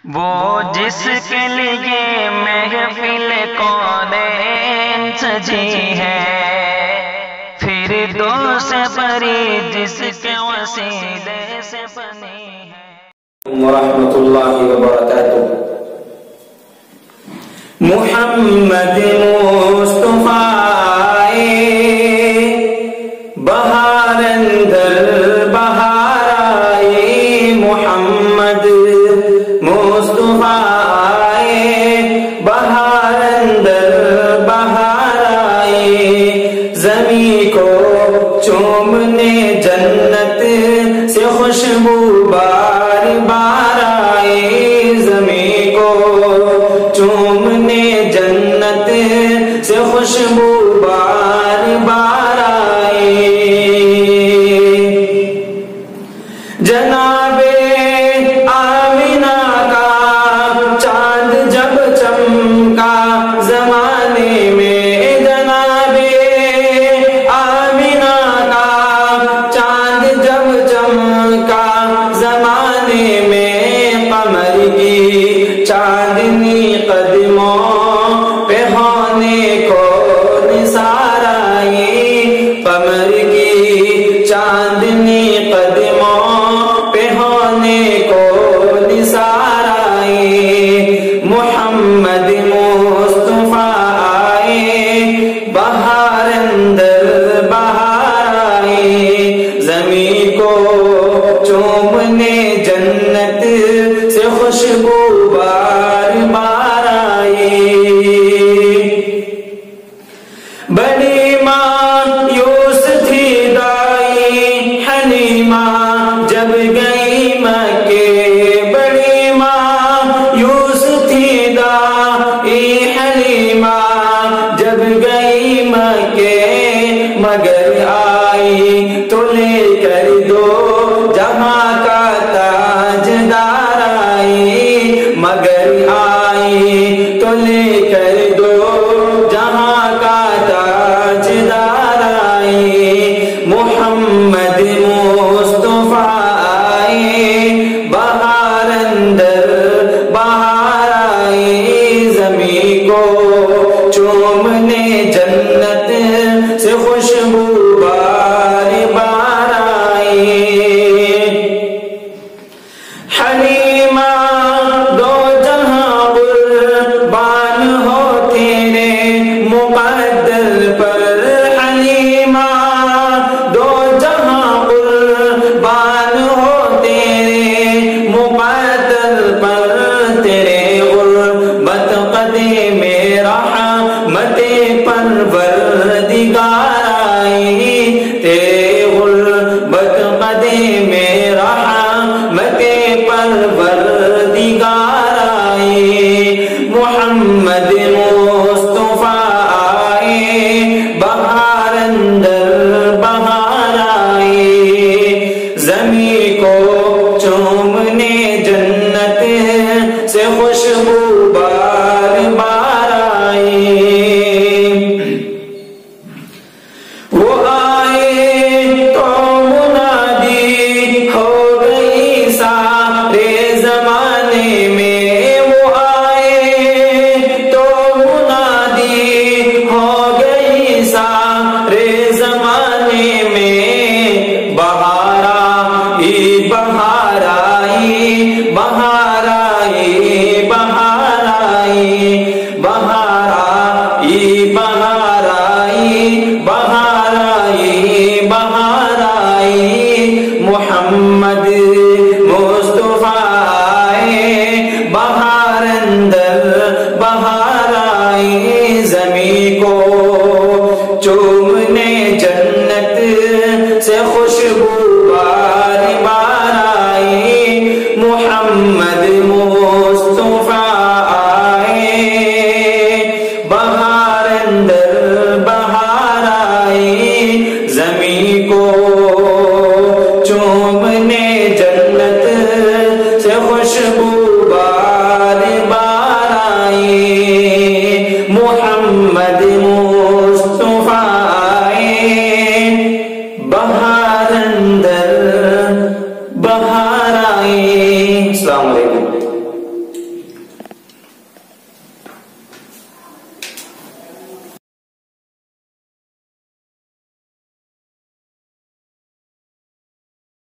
وہ جس کے لیے محفل کونین سجی ہے، فردوس بری جس کے وسیلے سے بنی ہے۔ ورحمۃ اللہ وبرکاتہ۔ محمد مصطفیٰ بہار اندر بہار آئے، محمد مصطفیٰ بہار اندر بہار آئے، زمین کو چومنے جنت سے خوشبو بار بار آئے، زمین کو چومنے جنت سے خوشبو بار بار آئے۔ جناب آمینہ کا چاند جب چمکا زمانے میں، جناب آمینہ کا چاند جب چمکا زمانے میں، قمر کی چاندنی قدموں پہ ہونے کو نثار آئی، قمر کی چاندنی قدموں پہ ہونے کو نثار آئی، محمد مصطفیٰ آئے بہار اندر بہار آئے، زمین کو چومنے جنت سے خوشبو بار بار آئی۔ بڑی مایوس تھی دائی حلیمہ جب گئی مکے، بڑی مایوس تھی دائی حلیمہ جب گئی مکے، مگر آئی تو لے کر دو جہاں کا تاجدار آئی، مگر آئی تو لے کر دو جہاں کا تاجدار آئی، محمد مصطفیٰ آئے بہار اندر بہار آئی، زمین کو چومنے جنت سے خوشبو بار بار آئی۔ حلیمہ دو جہاں قربان ہو تیرے مقدر پر، حلیمہ دو جہاں قربان ہو تیرے مقدر پر، تیرے غربت قدے میں رحمت پروردگار آئی، تیرے غربت قدے میں رحمت پروردگار آئی، محمد مصطفیٰ آئے بہار اندر بہار آئی، زمین کو چومنے جنت سے خوشبو بار بار آئی۔ وہ آئے تو منادی ہو گئی سارے زمانے میں، وہ آئے تو منادی ہو گئی سارے زمانے میں، بہار آئی بہار آئی بہار آئی بہار آئی، بہار آئی بہار آئی بہار آئی بہار آئی، محمد مصطفیٰ آئے بہار اندر بہار آئی، زمین کو چومنے جنت سے خوشبو بار بار آئی، محمد مصطفیٰ آئے بہار اندر بہار آئی، زمین کو چومنے جنت سے خوشبو